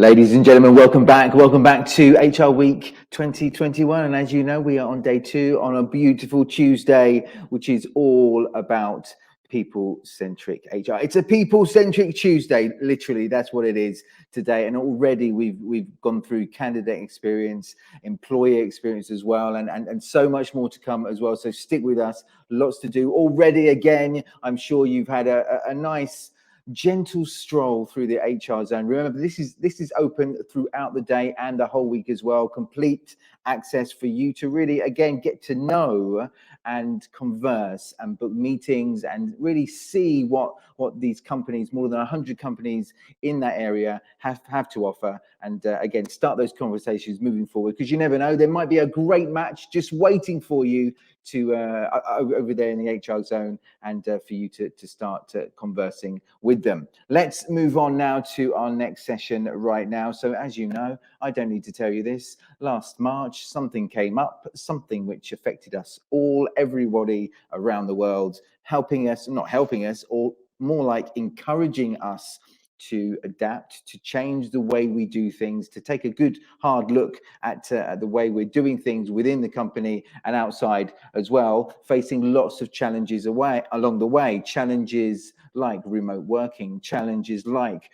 Ladies and gentlemen, welcome back. Welcome back to HR Week 2021. And as you know, we are on day 2 on a beautiful Tuesday, which is all about people-centric HR. It's a people-centric Tuesday. Literally, that's what it is today. And already we've gone through candidate experience, employee experience as well, and so much more to come as well. So stick with us. Lots to do already. Again, I'm sure you've had a nice gentle stroll through the HR zone. Remember, this is open throughout the day and the whole week as well. Complete access for you to really, again, get to know and converse and book meetings and really see what these companies, more than 100 companies in that area, have to offer. And again, start those conversations moving forward, because you never know, there might be a great match just waiting for you to over there in the HR zone, and for you to start conversing with them. Let's move on now to our next session right now. So as you know, I don't need to tell you this, last March something came up, something which affected us all, everybody around the world, not helping us, or more like encouraging us to adapt, to change the way we do things, to take a good hard look at the way we're doing things within the company and outside as well, facing lots of challenges along the way, challenges like remote working, challenges like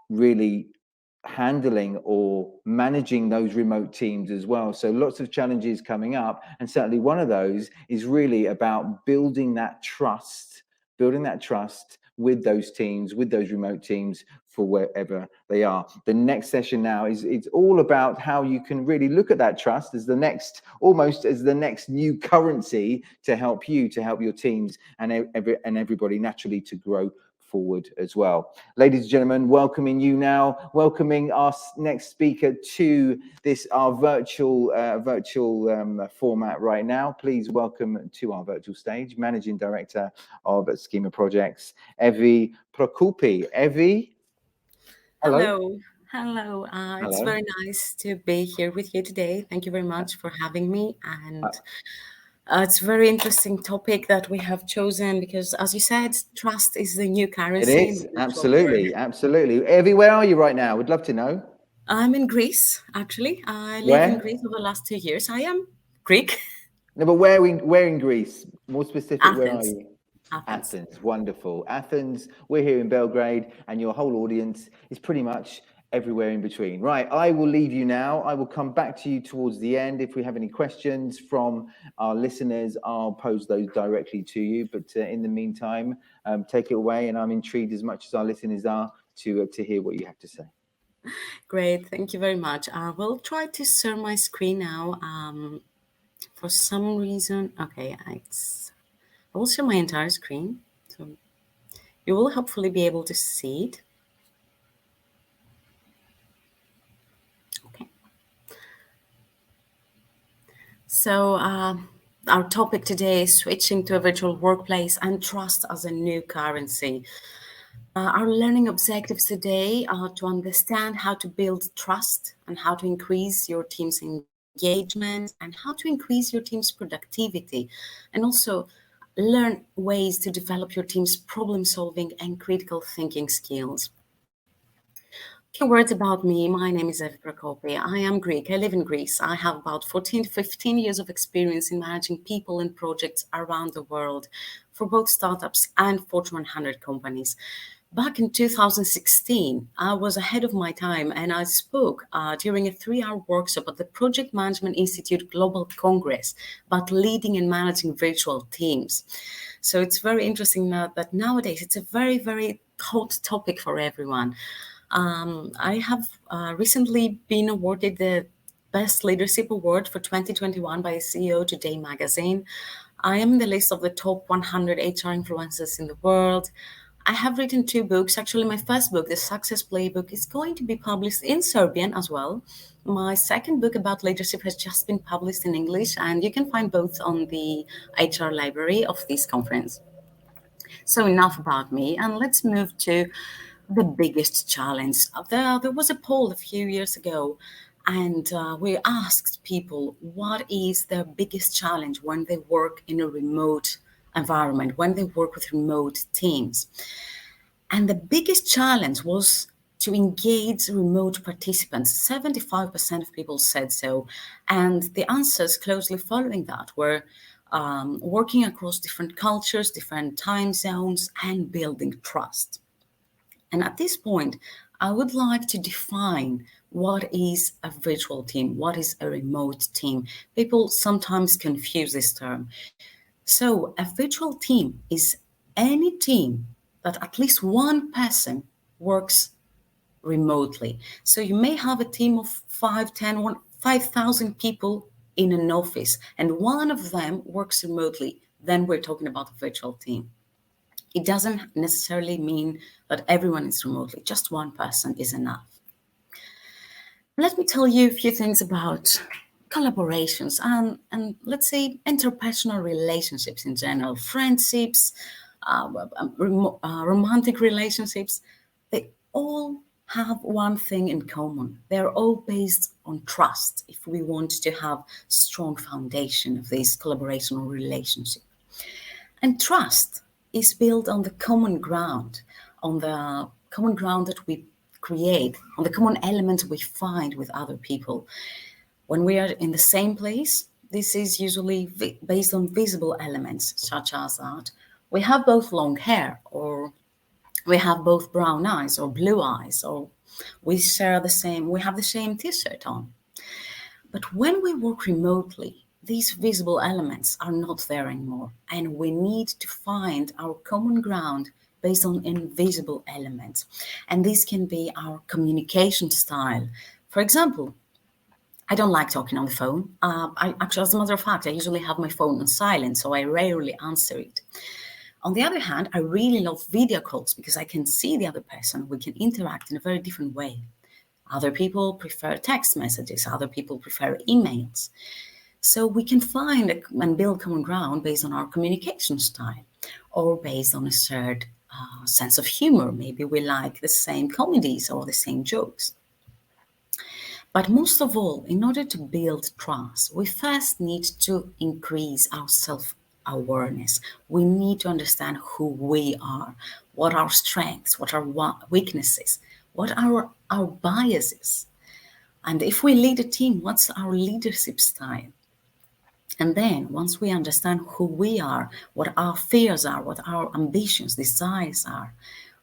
really handling or managing those remote teams as well. So lots of challenges coming up, and certainly one of those is really about building that trust with those teams, with those remote teams, for wherever they are. The next session now it's all about how you can really look at that trust as almost as the next new currency to help your teams and everybody naturally to grow forward as well. Ladies and gentlemen, welcoming our next speaker to our virtual format right now. Please welcome to our virtual stage Managing Director of Schema Projects, Evie Prokopi. Evie, hello. Hello. It's very nice to be here with you today. Thank you very much for having me. And it's a very interesting topic that we have chosen because, as you said, trust is the new currency. It is, absolutely. Evie, where are you right now? We'd love to know. I'm in Greece, actually. I live in Greece over the last 2 years. I am Greek. No, but where in Greece? More specific, Athens. where are you? Athens, wonderful. Athens, we're here in Belgrade, and your whole audience is pretty much everywhere in between. Right, I will leave you now. I will come back to you towards the end. If we have any questions from our listeners, I'll pose those directly to you. But in the meantime, take it away, and I'm intrigued as much as our listeners are to hear what you have to say. Great, thank you very much. I will try to share my screen now. For some reason, okay, I will share my entire screen, so you will hopefully be able to see it. Okay. So our topic today is switching to a virtual workplace and trust as a new currency. Our learning objectives today are to understand how to build trust and how to increase your team's engagement and how to increase your team's productivity, and also learn ways to develop your team's problem solving and critical thinking skills. A few words about me. My name is Evie Prokopi. I am Greek. I live in Greece. I have about 14 to 15 years of experience in managing people and projects around the world for both startups and Fortune 100 companies. Back in 2016, I was ahead of my time, and I spoke during a 3-hour workshop at the Project Management Institute Global Congress about leading and managing virtual teams. So it's very interesting that nowadays it's a very, very hot topic for everyone. I have recently been awarded the Best Leadership Award for 2021 by CEO Today magazine. I am in the list of the top 100 HR influencers in the world. I have written 2 books. Actually, my first book, The Success Playbook, is going to be published in Serbian as well. My second book about leadership has just been published in English, and you can find both on the HR library of this conference. So enough about me, and let's move to the biggest challenge. There was a poll a few years ago, and we asked people what is their biggest challenge when they work in a remote environment, when they work with remote teams. And the biggest challenge was to engage remote participants. 75% of people said so. And the answers closely following that were working across different cultures, different time zones, and building trust. And at this point, I would like to define what is a virtual team, what is a remote team. People sometimes confuse this term. So, a virtual team is any team that at least one person works remotely. So, you may have a team of 5, 10, 5,000 people in an office, and one of them works remotely. Then we're talking about a virtual team. It doesn't necessarily mean that everyone is remotely, just one person is enough. Let me tell you a few things about collaborations and let's say interpersonal relationships in general, friendships, romantic relationships. They all have one thing in common. They're all based on trust if we want to have strong foundation of this collaborational relationship. And trust is built on the common ground, that we create, on the common elements we find with other people. When we are in the same place, this is usually based on visible elements, such as that we have both long hair, or we have both brown eyes or blue eyes, or we have the same t-shirt on. But when we work remotely, these visible elements are not there anymore, and we need to find our common ground based on invisible elements. And this can be our communication style. For example, I don't like talking on the phone. As a matter of fact, I usually have my phone on silent, so I rarely answer it. On the other hand, I really love video calls because I can see the other person. We can interact in a very different way. Other people prefer text messages. Other people prefer emails. So we can find and build common ground based on our communication style, or based on a shared sense of humor. Maybe we like the same comedies or the same jokes. But most of all, in order to build trust, we first need to increase our self-awareness. We need to understand who we are, what our strengths, what our weaknesses, what our biases. And if we lead a team, what's our leadership style? And then once we understand who we are, what our fears are, what our ambitions, desires are,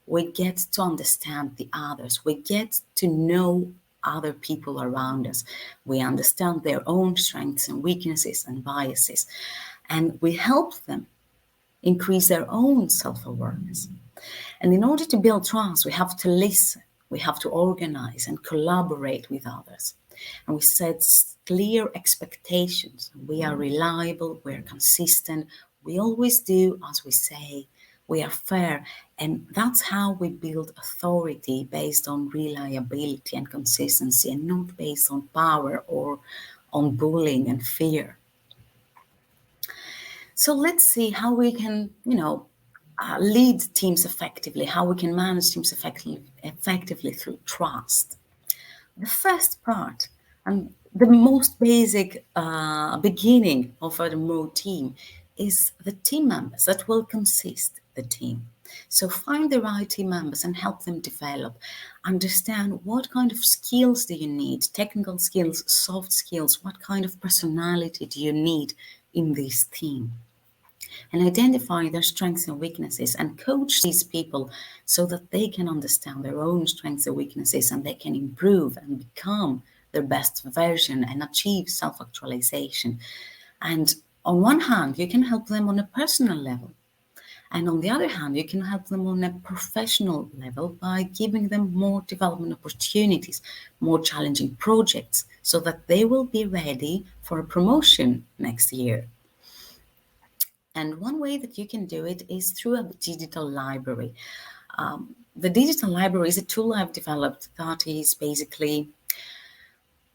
we get to understand the others. We get to know other people around us. We understand their own strengths and weaknesses and biases, and we help them increase their own self-awareness. And in order to build trust, we have to listen, we have to organize and collaborate with others. And we set clear expectations. We are reliable, we're consistent, we always do as we say, we are fair, and that's how we build authority, based on reliability and consistency, and not based on power or on bullying and fear. So let's see how we can, lead teams effectively, how we can manage teams effectively through trust. The first part, and the most basic beginning of a remote team, is the team members that will consist the team. So find the right team members and help them develop. Understand what kind of skills do you need, technical skills, soft skills, what kind of personality do you need in this team. And identify their strengths and weaknesses, and coach these people so that they can understand their own strengths and weaknesses, and they can improve and become their best version and achieve self-actualization. And on one hand, you can help them on a personal level. And on the other hand, you can help them on a professional level by giving them more development opportunities, more challenging projects, so that they will be ready for a promotion next year. And one way that you can do it is through a digital library. The digital library is a tool I've developed that is basically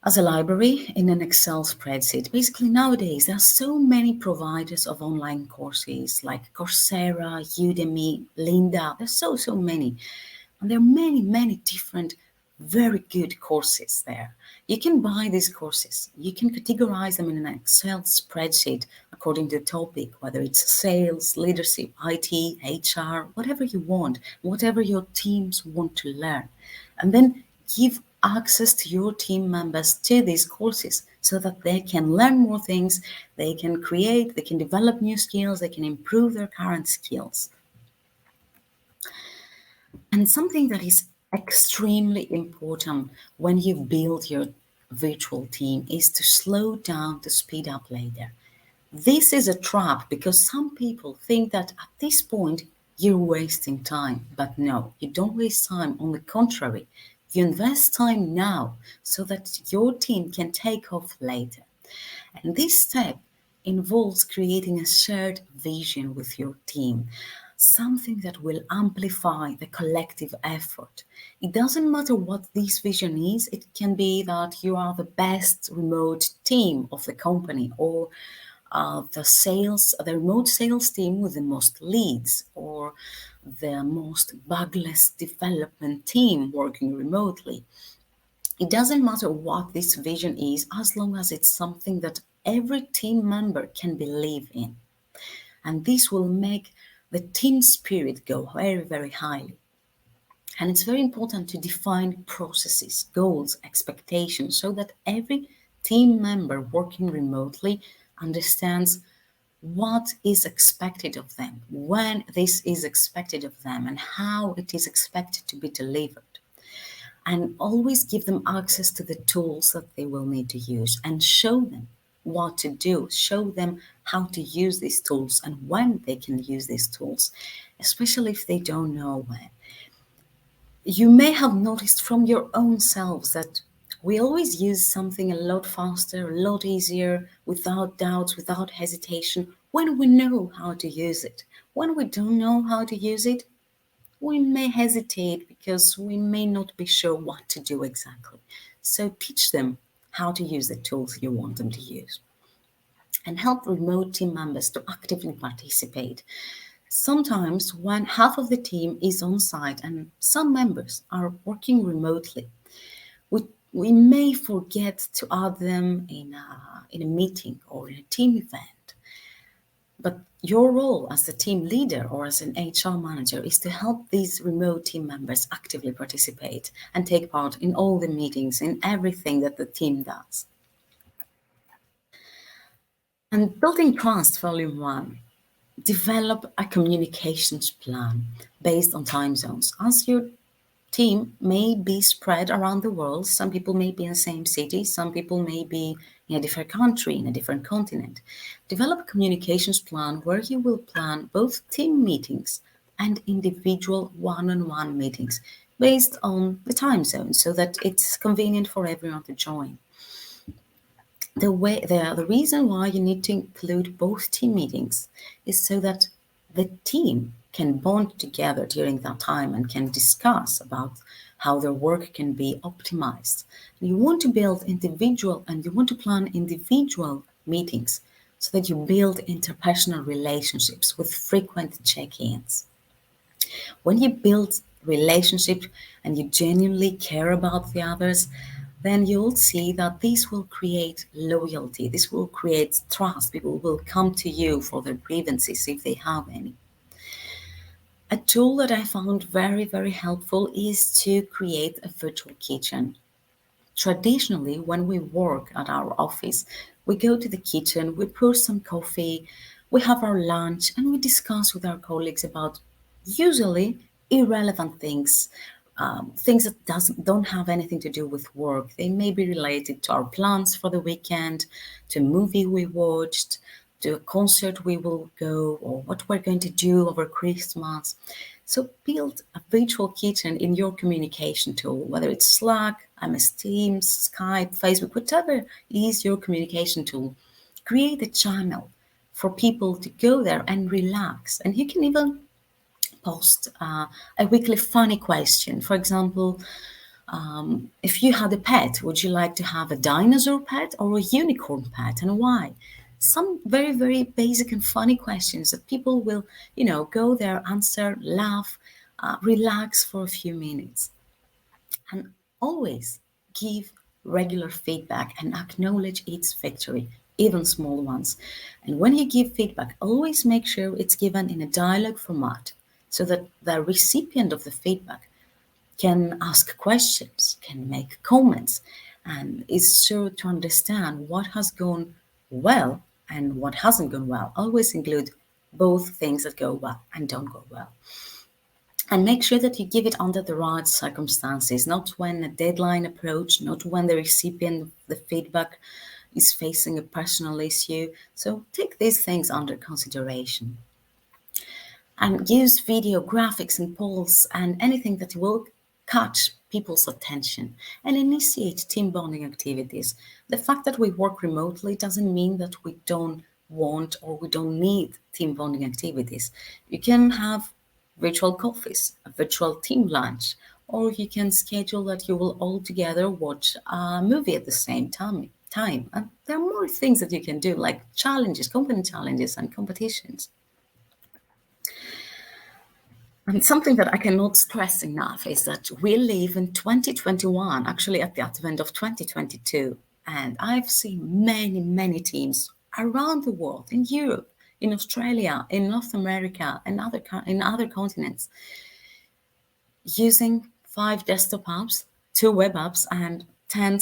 as a library in an Excel spreadsheet. Basically, nowadays, there are so many providers of online courses like Coursera, Udemy, Linda. There's so many. And there are many different very good courses there. You can buy these courses. You can categorize them in an Excel spreadsheet according to the topic, whether it's sales, leadership, IT, HR, whatever you want, whatever your teams want to learn. And then give access to your team members to these courses so that they can learn more things, they can create, they can develop new skills, they can improve their current skills. And something that is extremely important when you build your virtual team is to slow down to speed up later. This is a trap because some people think that at this point you're wasting time. But no, you don't waste time. On the contrary, you invest time now so that your team can take off later. And this step involves creating a shared vision with your team, something that will amplify the collective effort. It doesn't matter what this vision is, it can be that you are the best remote team of the company, or the remote sales team with the most leads, or the most bugless development team working remotely. It doesn't matter what this vision is as long as it's something that every team member can believe in. And this will make the team spirit go very, very highly. And it's very important to define processes, goals, expectations, so that every team member working remotely understands what is expected of them, when this is expected of them, and how it is expected to be delivered. And always give them access to the tools that they will need to use and show them what to do, show them how to use these tools and when they can use these tools, especially if they don't know when. You may have noticed from your own selves that we always use something a lot faster, a lot easier, without doubts, without hesitation, when we know how to use it. When we don't know how to use it, we may hesitate because we may not be sure what to do exactly. So teach them how to use the tools you want them to use. And help remote team members to actively participate. Sometimes, when half of the team is on site and some members are working remotely, we may forget to add them in a meeting or in a team event. But your role as the team leader or as an HR manager is to help these remote team members actively participate and take part in all the meetings, in everything that the team does. And building trust, volume one. Develop a communications plan based on time zones. As your team may be spread around the world, some people may be in the same city, some people may be in a different country, in a different continent. Develop a communications plan where you will plan both team meetings and individual one-on-one meetings based on the time zone so that it's convenient for everyone to join. The reason why you need to include both team meetings is so that the team can bond together during that time and can discuss about how their work can be optimized. You want to build individual and you want to plan individual meetings so that you build interpersonal relationships with frequent check-ins. When you build relationships and you genuinely care about the others, then you'll see that this will create loyalty, this will create trust. People will come to you for their grievances if they have any. A tool that I found very, very helpful is to create a virtual kitchen. Traditionally, when we work at our office, we go to the kitchen, we pour some coffee, we have our lunch, and we discuss with our colleagues about usually irrelevant things, things that don't have anything to do with work. They may be related to our plans for the weekend, to a movie we watched, to a concert we will go, or what we're going to do over Christmas. So build a virtual kitchen in your communication tool, whether it's Slack, MS Teams, Skype, Facebook, whatever is your communication tool. Create a channel for people to go there and relax. And you can even post a weekly funny question. For example, if you had a pet, would you like to have a dinosaur pet or a unicorn pet, and why? Some very, very basic and funny questions that people will, go there, answer, laugh, relax for a few minutes. And always give regular feedback and acknowledge its victory, even small ones. And when you give feedback, always make sure it's given in a dialogue format so that the recipient of the feedback can ask questions, can make comments, and is sure to understand what has gone well and what hasn't gone well. Always include both things that go well and don't go well. And make sure that you give it under the right circumstances, not when a deadline approach, not when the recipient of the feedback is facing a personal issue. So take these things under consideration and use video, graphics, and polls and anything that will catch people's attention and initiate team bonding activities. The fact that we work remotely doesn't mean that we don't want or we don't need team bonding activities. You can have virtual coffees, a virtual team lunch, or you can schedule that you will all together watch a movie at the same time. And there are more things that you can do, like challenges, company challenges, and competitions. And something that I cannot stress enough is that we live in 2021, actually at the advent of 2022. And I've seen many, many teams around the world, in Europe, in Australia, in North America, and in other continents, using 5 desktop apps, 2 web apps, and 10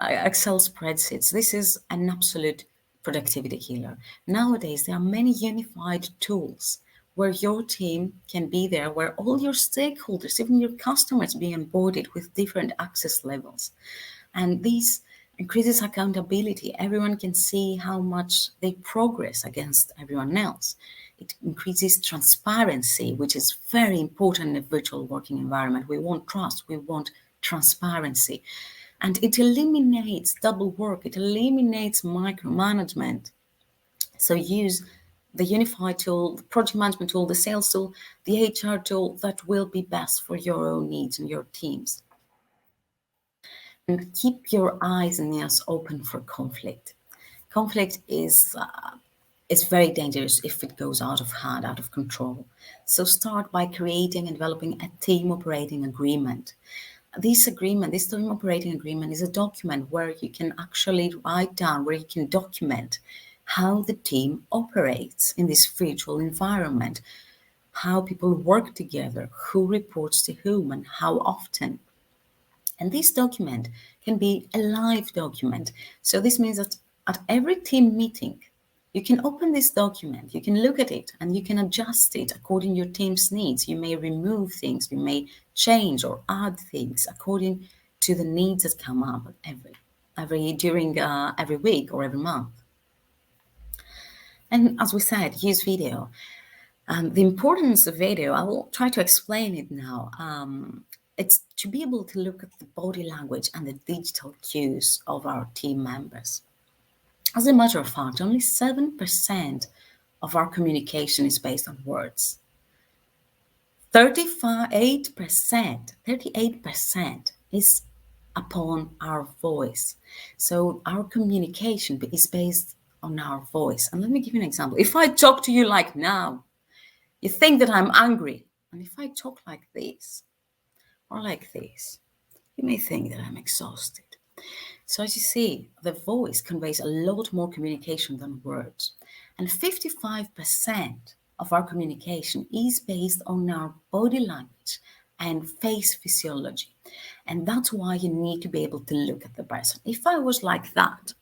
Excel spreadsheets. This is an absolute productivity killer. Nowadays, there are many unified tools where your team can be there, where all your stakeholders, even your customers, be onboarded with different access levels. And this increases accountability. Everyone can see how much they progress against everyone else. It increases transparency, which is very important in a virtual working environment. We want trust, we want transparency. And it eliminates double work, it eliminates micromanagement. So use the unified tool, the project management tool, the sales tool, the HR tool that will be best for your own needs and your teams. And keep your eyes and ears open for conflict. Conflict is very dangerous if it goes out of hand, out of control. So start by creating and developing a team operating agreement. This team operating agreement is a document where you can actually write down, where you can document how the team operates in this virtual environment, how people work together, who reports to whom, and how often. And this document can be a live document. So this means that at every team meeting, you can open this document, you can look at it, and you can adjust it according to your team's needs. You may remove things, you may change or add things according to the needs that come up every week or every month. And as we said, use video. The importance of video, I will try to explain it now. It's to be able to look at the body language and the digital cues of our team members. As a matter of fact, only 7% of our communication is based on words. 38% is upon our voice. So our communication is based on our voice. And let me give you an example. If I talk to you like now, you think that I'm angry. And if I talk like this or like this, you may think that I'm exhausted. So as you see, the voice conveys a lot more communication than words. And 55% of our communication is based on our body language and face physiology. And that's why you need to be able to look at the person. If I was like that,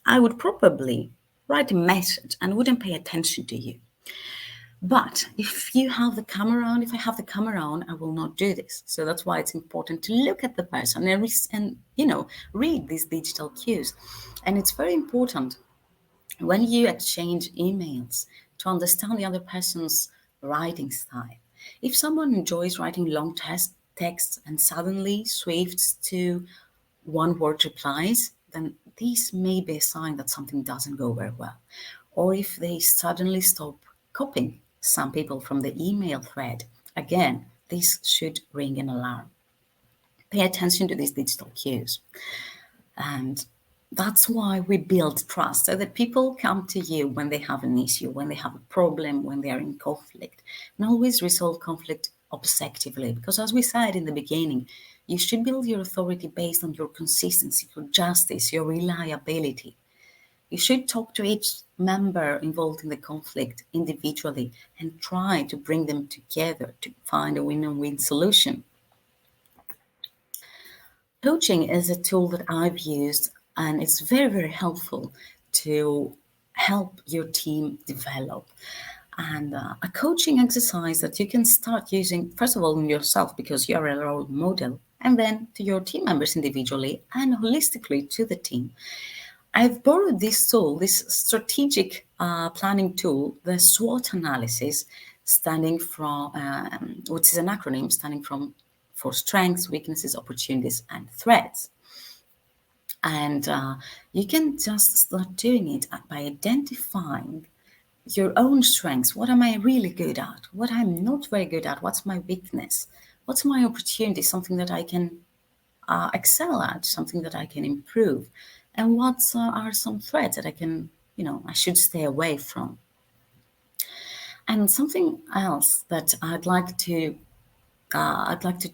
I would probably write a message and wouldn't pay attention to you. But if you have the camera on, if I have the camera on, I will not do this. So that's why it's important to look at the person and read these digital cues. And it's very important when you exchange emails to understand the other person's writing style. If someone enjoys writing long texts and suddenly swifts to one-word replies, then this may be a sign that something doesn't go very well. Or if they suddenly stop copying some people from the email thread, again, this should ring an alarm. Pay attention to these digital cues. And that's why we build trust, so that people come to you when they have an issue, when they have a problem, when they are in conflict, and always resolve conflict objectively. Because as we said in the beginning, you should build your authority based on your consistency, your justice, your reliability. You should talk to each member involved in the conflict individually and try to bring them together to find a win-win solution. Coaching is a tool that I've used, and it's very, very helpful to help your team develop. And a coaching exercise that you can start using, first of all, in yourself because you're a role model, and then to your team members individually and holistically to the team. I've borrowed this tool, this strategic planning tool, the SWOT analysis, standing from, which is an acronym standing from for strengths, weaknesses, opportunities, and threats. And you can just start doing it by identifying your own strengths. What am I really good at? What I'm not very good at? What's my weakness? What's my opportunity? Something that I can excel at, something that I can improve, and what are some threats that I can, I should stay away from. And something else that I'd like to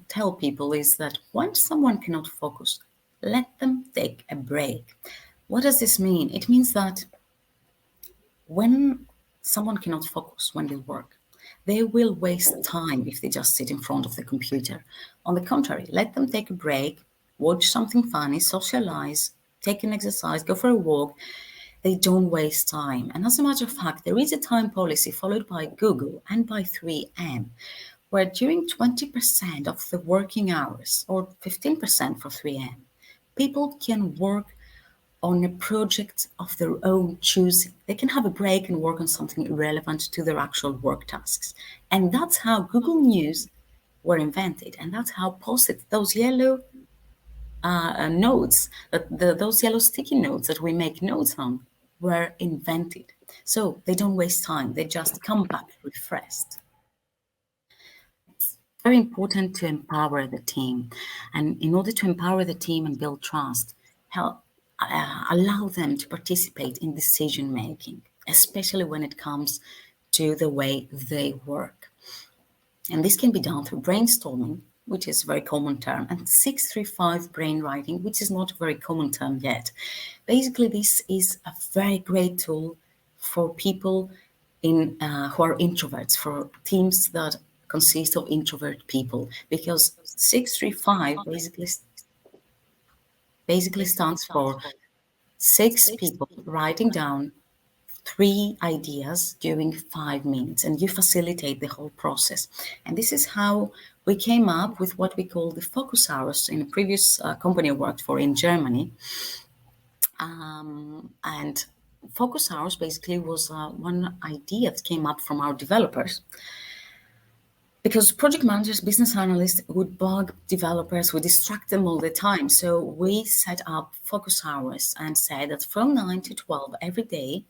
tell people is that when someone cannot focus, let them take a break. What does this mean? It means that when someone cannot focus when they work, they will waste time if they just sit in front of the computer. On the contrary, let them take a break, watch something funny, socialize, take an exercise, go for a walk. They don't waste time. And as a matter of fact, there is a time policy followed by Google and by 3M, where during 20% of the working hours, or 15% for 3M, people can work on a project of their own choosing. They can have a break and work on something irrelevant to their actual work tasks. And that's how Google News were invented. And that's how Post-it, those yellow notes, those yellow sticky notes that we make notes on, were invented. So they don't waste time. They just come back refreshed. It's very important to empower the team. And in order to empower the team and build trust, allow them to participate in decision making, especially when it comes to the way they work. And this can be done through brainstorming, which is a very common term, and 635 brainwriting, which is not a very common term yet. Basically, this is a very great tool for people who are introverts, for teams that consist of introvert people, because 635 basically stands for 6 people writing down 3 ideas during 5 minutes, and you facilitate the whole process. And this is how we came up with what we call the focus hours in a previous company I worked for in Germany. And focus hours basically was one idea that came up from our developers. Because project managers, business analysts would bug developers, would distract them all the time. So we set up focus hours and said that from 9 to 12 every day,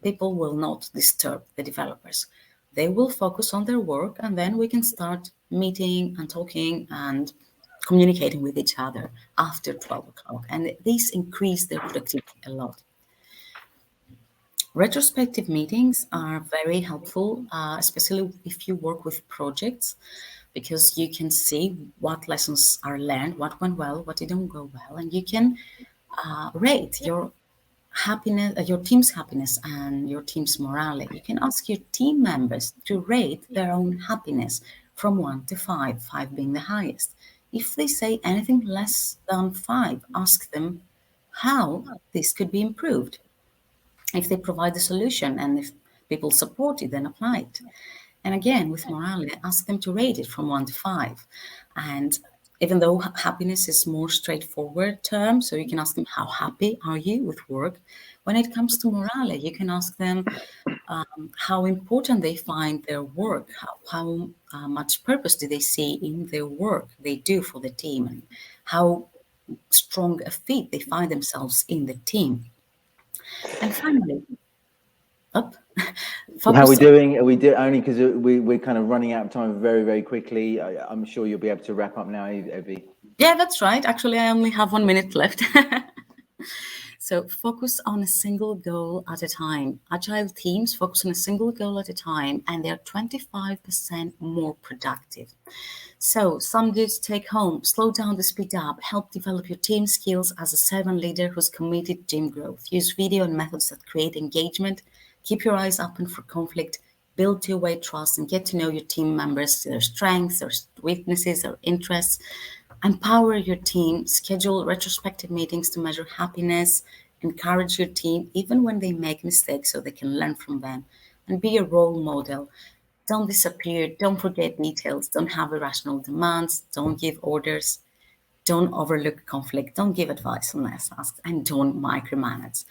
people will not disturb the developers. They will focus on their work, and then we can start meeting and talking and communicating with each other after 12 o'clock. And this increased their productivity a lot. Retrospective meetings are very helpful, especially if you work with projects, because you can see what lessons are learned, what went well, what didn't go well, and you can rate your happiness, your team's happiness and your team's morale. You can ask your team members to rate their own happiness from 1 to 5, 5 being the highest. If they say anything less than 5, ask them how this could be improved. If they provide the solution and if people support it, then apply it. And again, with morale, ask them to rate it from 1 to 5. And even though happiness is more straightforward term, so you can ask them, how happy are you with work? When it comes to morale, you can ask them how important they find their work, how much purpose do they see in their work they do for the team, and how strong a fit they find themselves in the team. And finally, How are we doing? Are we only because we're kind of running out of time very, very quickly? I'm sure you'll be able to wrap up now, Evie. Yeah, that's right. Actually, I only have 1 minute left. So focus on a single goal at a time. Agile teams focus on a single goal at a time, and they're 25% more productive. So some goods take home: slow down to speed up, help develop your team skills as a servant leader who's committed to team growth. Use video and methods that create engagement. Keep your eyes open for conflict. Build two-way trust and get to know your team members, their strengths, their weaknesses, their interests. Empower your team, schedule retrospective meetings to measure happiness, encourage your team even when they make mistakes so they can learn from them, and be a role model. Don't disappear, don't forget details, don't have irrational demands, don't give orders, don't overlook conflict, don't give advice unless asked, and don't micromanage.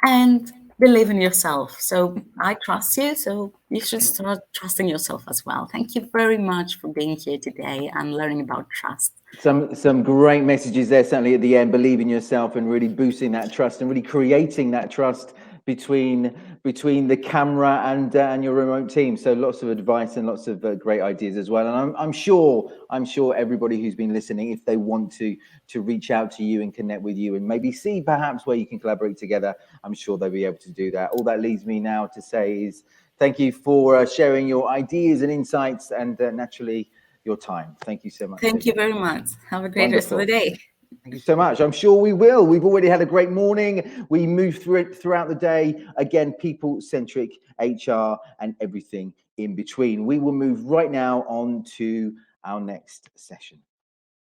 And believe in yourself. So I trust you, so you should start trusting yourself as well. Thank you very much for being here today and learning about trust. Some great messages there, certainly at the end. Believe in yourself and really boosting that trust and really creating that trust between the camera and your remote team. So lots of advice and lots of great ideas as well. And I'm sure everybody who's been listening, if they want to reach out to you and connect with you and maybe see perhaps where you can collaborate together, I'm sure they'll be able to do that. All that leaves me now to say is thank you for sharing your ideas and insights and naturally your time. Thank you so much. Thank you very much. Have a great rest of the Wonderful. day. Thank you so much. I'm sure we will. We've already had a great morning. We moved through it throughout the day. Again, people-centric HR and everything in between. We will move right now on to our next session.